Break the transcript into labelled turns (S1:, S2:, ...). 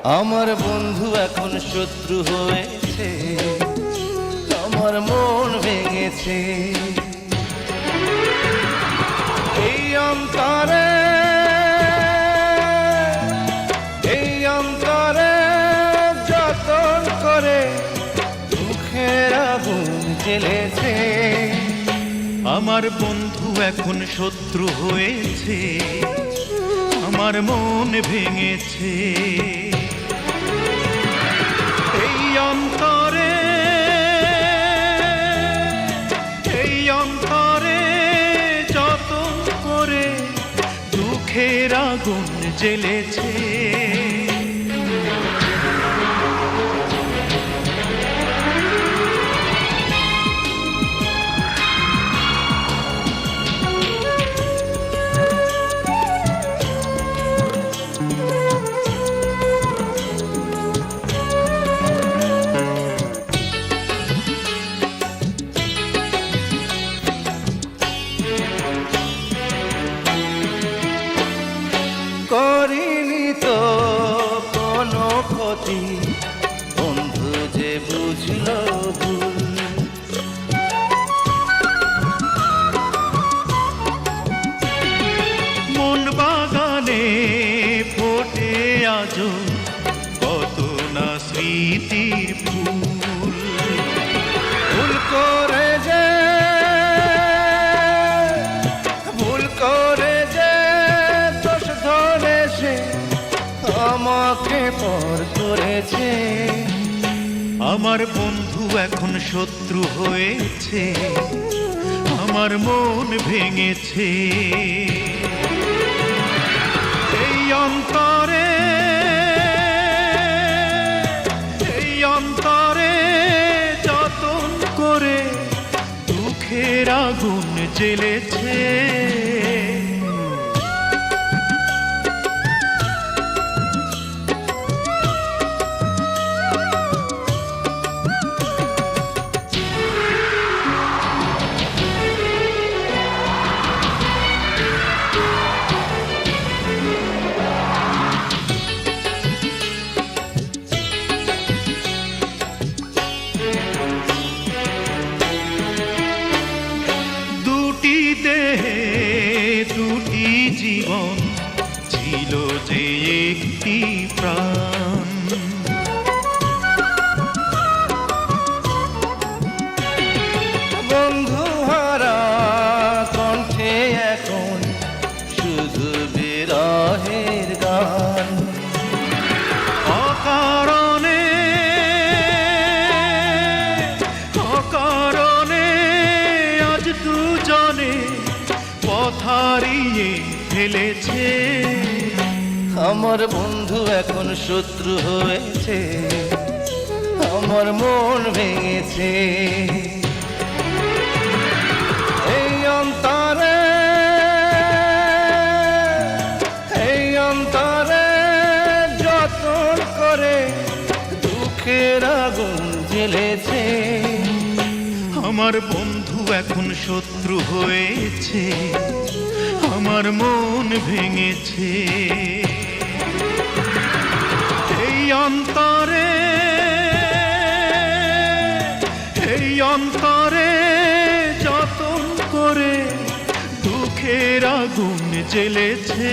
S1: আমার বন্ধু এখন শত্রু হয়েছে, আমার মন ভেঙেছে। এই অন্তরে যতন করে দুঃখের আগুন জ্বেলেছে।
S2: আমার বন্ধু এখন শত্রু হয়েছে, আমার মন ভেঙেছে। এই অন্তরে যতন করে দুঃখের আগুন জ্বেলেছে।
S1: করিনি তো কোনো ক্ষতি, বন্ধু যে বুঝলো ভুল।
S2: মন বাগানে ফোটে আজো কত না স্মৃতির ফুল।
S1: ভুল করে যে দোষ ধরে সে আমাকে পর করেছে।
S2: আমার বন্ধু এখন শত্রু হয়েছে, আমার মন ভেঙেছে। এই অন্তরে যতন করে দুঃখের আগুন জ্বেলেছে। দুটি জীবন ছিল যে একটি প্রাণ।
S1: বন্ধু হারা কণ্ঠে এখন শুধু বিরহের গান।
S2: অকারণে আজ দুজনে পথ হারিয়ে ফেলেছে।
S1: আমার বন্ধু এখন শত্রু হয়েছে, আমার মন ভেঙেছে। এই অন্তরে যতন করে দুঃখের আগুন জ্বেলেছে।
S2: আমার বন্ধু এখন শত্রু হয়েছে, আমার মন ভেঙেছে। এই অন্তরে যতন করে দুঃখের আগুন জ্বেলেছে।